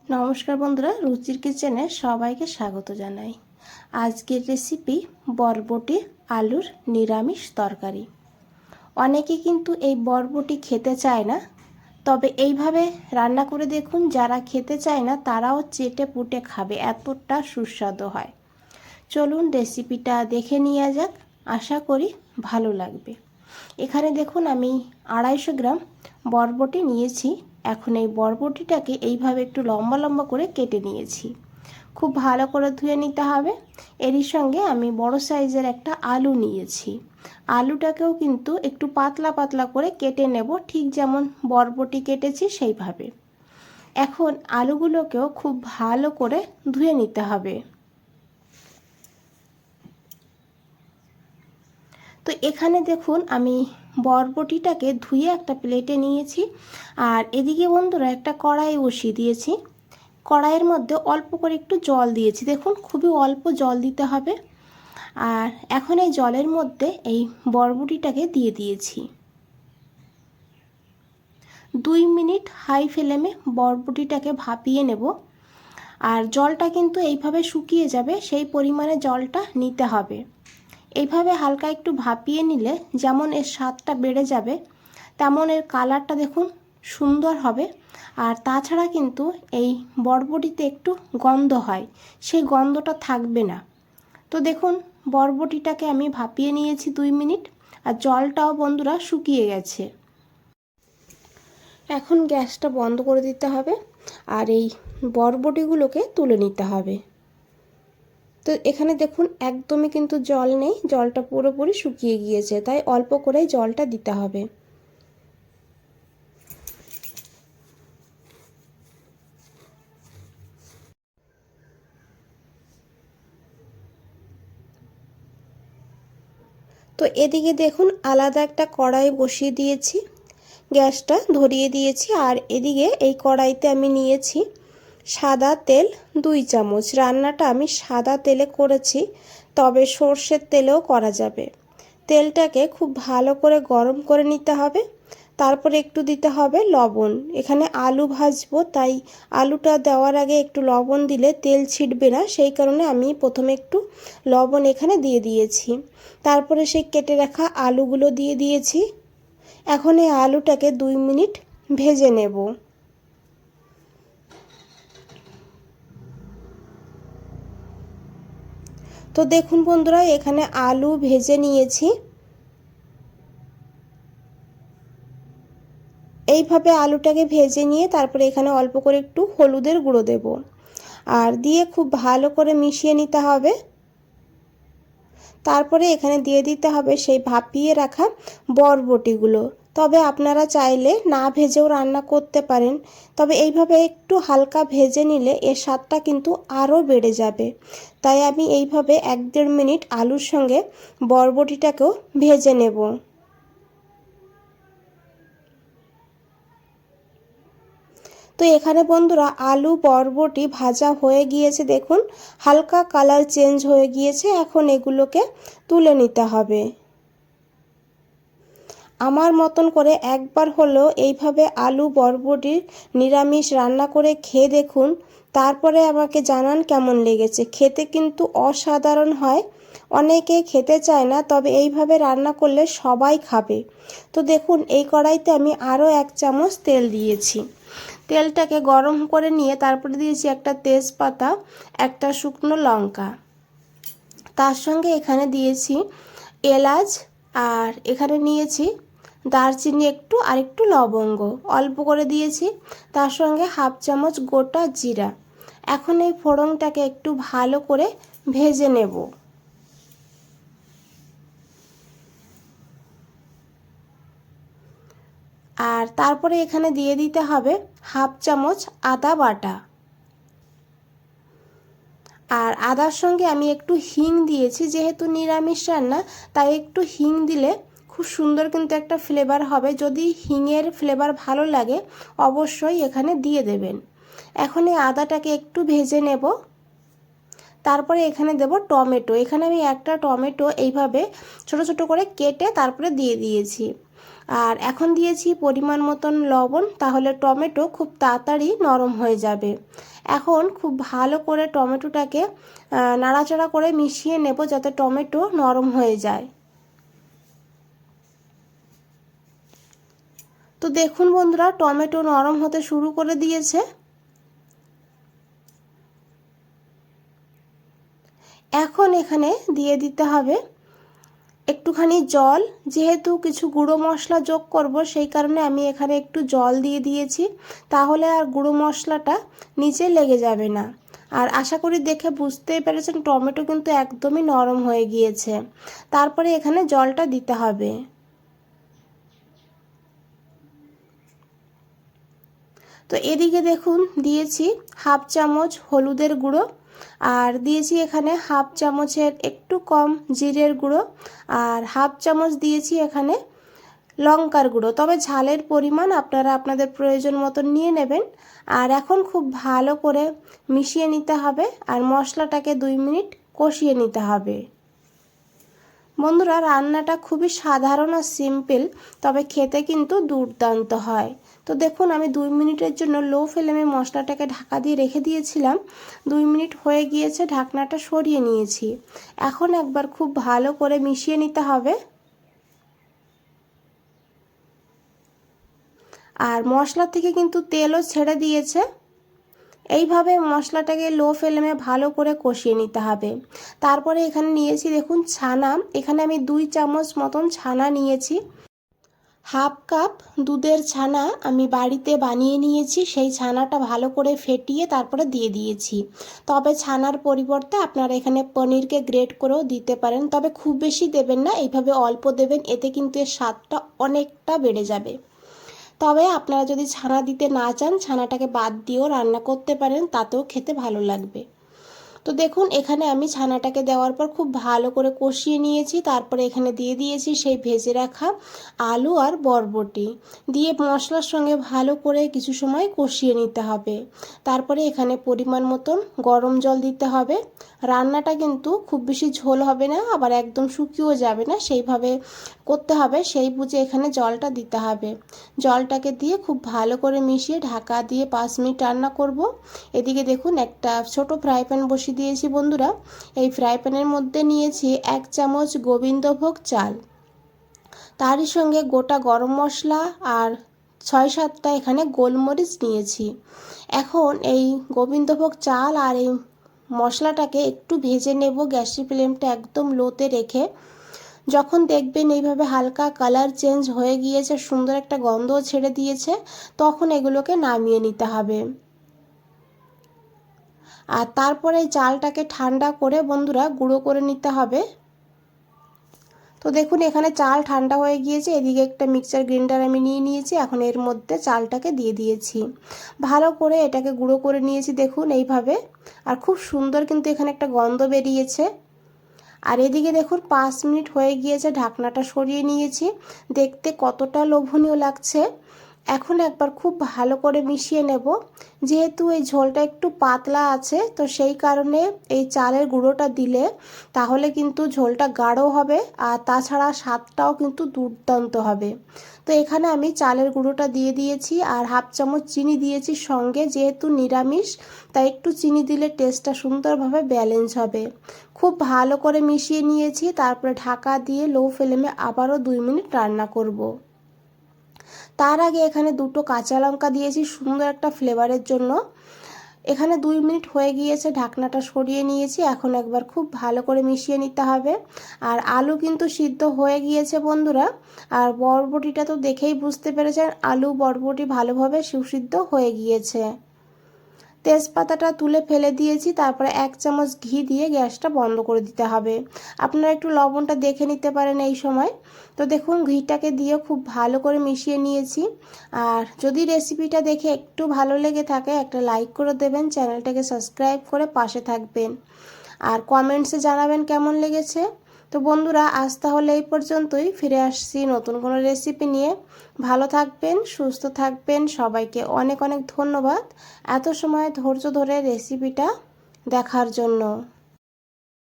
নমস্কার বন্ধুরা, রুচির কিচেনে সবাইকে স্বাগত জানাই। আজকের রেসিপি বরবটি আলুর নিরামিষ তরকারি। অনেকে কিন্তু এই বরবটি খেতে চায় না, তবে এইভাবে রান্না করে দেখুন, যারা খেতে চায় না তারাও চেটে পুটে খাবে, এতটা সুস্বাদু হয়। চলুন রেসিপিটা দেখে নেওয়া যাক, আশা করি ভালো লাগবে। এখানে দেখুন আমি 250 গ্রাম বরবটি নিয়েছি। এখন এই বরবটিটাকে এইভাবে একটু লম্বা লম্বা করে কেটে নিয়েছি। খুব ভালো করে ধুয়ে নিতে হবে। এরই সঙ্গে আমি বড় সাইজের একটা আলু নিয়েছি। আলুটাকেও কিন্তু একটু পাতলা পাতলা করে কেটে নেব, ঠিক যেমন বরবটি কেটেছি সেইভাবে। এখন আলুগুলোকেও খুব ভালো করে ধুয়ে নিতে হবে। তো এখানে দেখুন আমি বরবটিটাকে ধুয়ে একটা প্লেটে নিয়েছি, আর এদিকে বন্ধুরা একটা কড়াই বসিয়ে দিয়েছি। কড়াইয়ের মধ্যে অল্প করে একটু জল দিয়েছি, দেখুন খুবই অল্প জল দিতে হবে। আর এখন এই জলের মধ্যে এই বরবটিটাকে দিয়ে দিয়েছি। 2 মিনিট হাই ফ্লেমে বরবটিটাকে ভাপিয়ে নেব। আর জলটা কিন্তু এইভাবে শুকিয়ে যাবে, সেই পরিমাণে জলটা নিতে হবে। এইভাবে হালকা একটু ভাপিয়ে নিলে যেমন এর স্বাদটা বেড়ে যাবে, তেমন এর কালারটা দেখুন সুন্দর হবে। আর তাছাড়া কিন্তু এই বরবটিতে একটু গন্ধ হয়, সেই গন্ধটা থাকবে না। তো দেখুন বরবটিটাকে আমি ভাপিয়ে নিয়েছি 2 মিনিট, আর জলটাও বন্ধুরা শুকিয়ে গেছে। এখন গ্যাসটা বন্ধ করে দিতে হবে, আর এই বরবটিগুলোকে তুলে নিতে হবে। তো এখানে দেখুন একদমই কিন্তু জল নেই, জলটা পুরোপুরি শুকিয়ে গিয়েছে, তাই অল্প করেই জলটা দিতে হবে। তো এদিকে দেখুন আলাদা একটা কড়াই বসিয়ে দিয়েছি, গ্যাসটা ধরিয়ে দিয়েছি। আর এদিকে এই কড়াইতে আমি নিয়েছি সাদা তেল 2 চামচ। রান্নাটা আমি সাদা তেলে করেছি, তবে সর্ষের তেলেও করা যাবে। তেলটাকে খুব ভালো করে গরম করে নিতে হবে। তারপরে একটু দিতে হবে লবণ। এখানে আলু ভাজবো, তাই আলুটা দেওয়ার আগে একটু লবণ দিলে তেল ছিটবে না, সেই কারণে আমি প্রথমে একটু লবণ এখানে দিয়ে দিয়েছি। তারপরে সেই কেটে রাখা আলুগুলো দিয়ে দিয়েছি। এখন এই আলুটাকে 2 মিনিট ভেজে নেব। তো দেখুন বন্ধুরা, এখানে আলু ভেজে নিয়েছি। এইভাবে আলুটাকে ভেজে নিয়ে তারপরে এখানে অল্প করে একটু হলুদের গুঁড়ো দেব, আর দিয়ে খুব ভালো করে মিশিয়ে নিতে হবে। তারপরে এখানে দিয়ে দিতে হবে সেই ভাপিয়ে রাখা বরবটিগুলো। তবে আপনারা চাইলে না ভেজেও রান্না করতে পারেন, তবে এইভাবে একটু হালকা ভেজে নিলে এর স্বাদটা কিন্তু আরও বেড়ে যাবে। তাই আমি এইভাবে 1-1.5 মিনিট আলুর সঙ্গে বরবটিটাকেও ভেজে নেব। তো এখানে বন্ধুরা আলু বরবটি ভাজা হয়ে গিয়েছে, দেখুন হালকা কালার চেঞ্জ হয়ে গিয়েছে। এখন এগুলোকে তুলে নিতে হবে। আমার মতন করে একবার হলেও এইভাবে আলু বরবটির নিরামিষ রান্না করে খেয়ে দেখুন, তারপরে আমাকে জানান কেমন লেগেছে। খেতে কিন্তু অসাধারণ হয়। অনেকে খেতে চায় না, তবে এইভাবে রান্না করলে সবাই খাবে। তো দেখুন এই কড়াইতে আমি আরও 1 চামচ তেল দিয়েছি। তেলটাকে গরম করে নিয়ে তারপরে দিয়েছি একটা তেজপাতা, একটা শুকনো লঙ্কা, তার সঙ্গে এখানে দিয়েছি এলাচ, আর এখানে নিয়েছি দারচিনি একটু, আর একটু লবঙ্গ অল্প করে দিয়েছি, তার সঙ্গে 1/2 চামচ গোটা জিরা। এখন এই ফোড়নটাকে একটু ভালো করে ভেজে নেব। আর তারপরে এখানে দিয়ে দিতে হবে 1/2 চামচ আদা বাটা। আর আদার সঙ্গে আমি একটু হিং দিয়েছি, যেহেতু নিরামিষ রান্না তাই একটু হিং দিলে খুব সুন্দর কিন্তু একটা ফ্লেভার হবে। যদি হিংয়ের ফ্লেভার ভালো লাগে অবশ্যই এখানে দিয়ে দেবেন। এখন এই আদাটাকে একটু ভেজে নেব। তারপরে এখানে দেব টমেটো। এখানে আমি একটা টমেটো এইভাবে ছোট ছোট করে কেটে তারপরে দিয়ে দিয়েছি। আর এখন দিয়েছি পরিমাণ মতন লবণ, তাহলে টমেটো খুব তাড়াতাড়ি নরম হয়ে যাবে। এখন খুব ভালো করে টমেটোটাকে নাড়াচাড়া করে মিশিয়ে নেব যাতে টমেটো নরম হয়ে যায়। তো দেখুন বন্ধুরা, টমেটো নরম হতে শুরু করে দিয়েছে। এখন এখানে দিয়ে দিতে হবে একটুখানি জল। যেহেতু কিছু গুঁড়ো মশলা যোগ করব, সেই কারণে আমি এখানে একটু জল দিয়ে দিয়েছি, তাহলে আর গুঁড়ো মশলাটা নিচে লেগে যাবে না। আর আশা করি দেখে বুঝতেই পেরেছেন টমেটো কিন্তু একদমই নরম হয়ে গিয়েছে। তারপরে এখানে জলটা দিতে হবে। তো এদিকে দেখুন দিয়েছি হাফ চামচ হলুদের গুঁড়ো, আর দিয়েছি এখানে হাফ চামচের একটু কম জিরের গুঁড়ো, আর হাফ চামচ দিয়েছি এখানে লঙ্কার গুঁড়ো। তবে ঝালের পরিমাণ আপনারা আপনাদের প্রয়োজন মতো নিয়ে নেবেন। আর এখন খুব ভালো করে মিশিয়ে নিতে হবে, আর মশলাটাকে 2 মিনিট কষিয়ে নিতে হবে। বন্ধুরা, রান্নাটা খুবই সাধারণ আর সিম্পল, তবে খেতে কিন্তু দুর্দান্ত হয়। তো দেখুন আমি 2 মিনিটের জন্য লো ফ্লেমে মশলাটাকে ঢাকা দিয়ে রেখে দিয়েছিলাম। 2 মিনিট হয়ে গিয়েছে, ঢাকনাটা সরিয়ে নিয়েছি। এখন একবার খুব ভালো করে মিশিয়ে নিতে হবে। আর মশলা থেকে কিন্তু তেলও ছেড়ে দিয়েছে। এইভাবে মশলাটাকে লো ফ্লেমে ভালো করে কষিয়ে নিতে হবে। তারপরে এখানে নিয়েছি দেখুন ছানা। এখানে আমি 2 চামচ মতন ছানা নিয়েছি। হাফ কাপ দুধের ছানা আমি বাড়িতে বানিয়ে নিয়েছি। সেই ছানাটা ভালো করে ফেটিয়ে তারপরে দিয়ে দিয়েছি। তবে ছানার পরিবর্তে আপনারা এখানে পনিরকে গ্রেট করেও দিতে পারেন, তবে খুব বেশি দেবেন না, এইভাবে অল্প দেবেন, এতে কিন্তু এর স্বাদটা অনেকটা বেড়ে যাবে। তবে আপনারা যদি ছানা দিতে না চান, ছানাটাকে বাদ দিয়েও রান্না করতে পারেন, তাতেও খেতে ভালো লাগবে। তো দেখুন এখানে আমি ছানাটাকে দেওয়ার পর খুব ভালো করে কষিয়ে নিয়েছি। তারপরে এখানে দিয়ে দিয়েছি সেই ভেজে রাখা আলু আর বরবটি, দিয়ে মশলার সঙ্গে ভালো করে কিছু সময় কষিয়ে নিতে হবে। তারপরে এখানে পরিমাণ মতন গরম জল দিতে হবে। রান্নাটা কিন্তু খুব বেশি ঝোল হবে না, আবার একদম শুকিয়েও যাবে না, সেইভাবে করতে হবে, সেই বুঝে এখানে জলটা দিতে হবে। জলটাকে দিয়ে খুব ভালো করে মিশিয়ে ঢাকা দিয়ে 5 মিনিট রান্না করব। এদিকে দেখুন একটা ছোট ফ্রাই প্যান বসিয়ে দিয়েছি বন্ধুরা। এই ফ্রাই প্যানের মধ্যে নিয়েছি 1 চামচ গোবিন্দভোগ চাল, তারই সঙ্গে গোটা গরম মশলা আর 6-7টা এখানে গোলমরিচ নিয়েছি। এখন এই গোবিন্দভোগ চাল আর এই মশলাটাকে একটু ভেজে নেব, গ্যাসের ফ্লেমটা একদম লোতে রেখে। যখন দেখবেন এইভাবে হালকা কালার চেঞ্জ হয়ে গিয়েছে, সুন্দর একটা গন্ধও ছেড়ে দিয়েছে, তখন এগুলোকে নামিয়ে নিতে হবে। আর তারপরে চালটাকে ঠান্ডা করে বন্ধুরা গুঁড়ো করে নিতে হবে। তো দেখুন এখানে চাল ঠান্ডা হয়ে গিয়েছে। এদিকে একটা মিক্সার গ্রাইন্ডার আমি নিয়ে নিয়েছি। এখন এর মধ্যে চালটাকে দিয়ে দিয়েছি, ভালো করে এটাকে গুঁড়ো করে নিয়েছি দেখুন এইভাবে। আর খুব সুন্দর কিন্তু এখানে একটা গন্ধ বেরিয়েছে। আর এদিকে দেখুন 5 মিনিট হয়ে গিয়েছে, ঢাকনাটা সরিয়ে নিয়েছি। দেখতে কতটা লোভনীয় লাগছে। এখন একবার খুব ভালো করে মিশিয়ে নেব। যেহেতু এই ঝোলটা একটু পাতলা আছে, তো সেই কারণে এই চালের গুঁড়োটা দিলে তাহলে কিন্তু ঝোলটা গাঢ় হবে, আর তাছাড়া স্বাদটাও কিন্তু দুর্দান্ত হবে। তো এখানে আমি চালের গুঁড়োটা দিয়ে দিয়েছি, আর হাফ চামচ চিনি দিয়েছি সঙ্গে। যেহেতু নিরামিষ, তাই একটু চিনি দিলে টেস্টটা সুন্দরভাবে ব্যালেন্স হবে। খুব ভালো করে মিশিয়ে নিয়েছি। তারপরে ঢাকা দিয়ে লো ফ্লেমে আবারও 2 মিনিট রান্না করব। তার আগে এখানে 2টো কাঁচা লঙ্কা দিয়েছি সুন্দর একটা ফ্লেভারের জন্য। এখানে 2 মিনিট হয়ে গিয়েছে, ঢাকনাটা সরিয়ে নিয়েছি। এখন একবার খুব ভালো করে মিশিয়ে নিতে হবে। আর আলু কিন্তু সিদ্ধ হয়ে গিয়েছে বন্ধুরা। আর বরবটিটা তো দেখেই বুঝতে পেরেছেন আলু বরবটি ভালোভাবে সুসিদ্ধ হয়ে গিয়েছে। তেজপাতাটা তুলে ফেলে দিয়েছি। তারপরে 1 চামচ ঘি দিয়ে গ্যাসটা বন্ধ করে দিতে হবে। আপনারা একটু লবণটা দেখে নিতে পারেন এই সময়। তো দেখুন ঘিটাকে দিয়ে খুব ভালো করে মিশিয়ে নিয়েছি। আর যদি রেসিপিটা দেখে একটু ভালো লেগে থাকে, একটা লাইক করে দেবেন, চ্যানেলটাকে সাবস্ক্রাইব করে পাশে থাকবেন, আর কমেন্টসে জানাবেন কেমন লেগেছে। তো বন্ধুরা আজ তাহলে এই পর্যন্তই, ফিরে আসছি নতুন কোনো রেসিপি নিয়ে। ভালো থাকবেন, সুস্থ থাকবেন, সবাইকে অনেক অনেক ধন্যবাদ এত সময় ধৈর্য ধরে রেসিপিটা দেখার জন্য।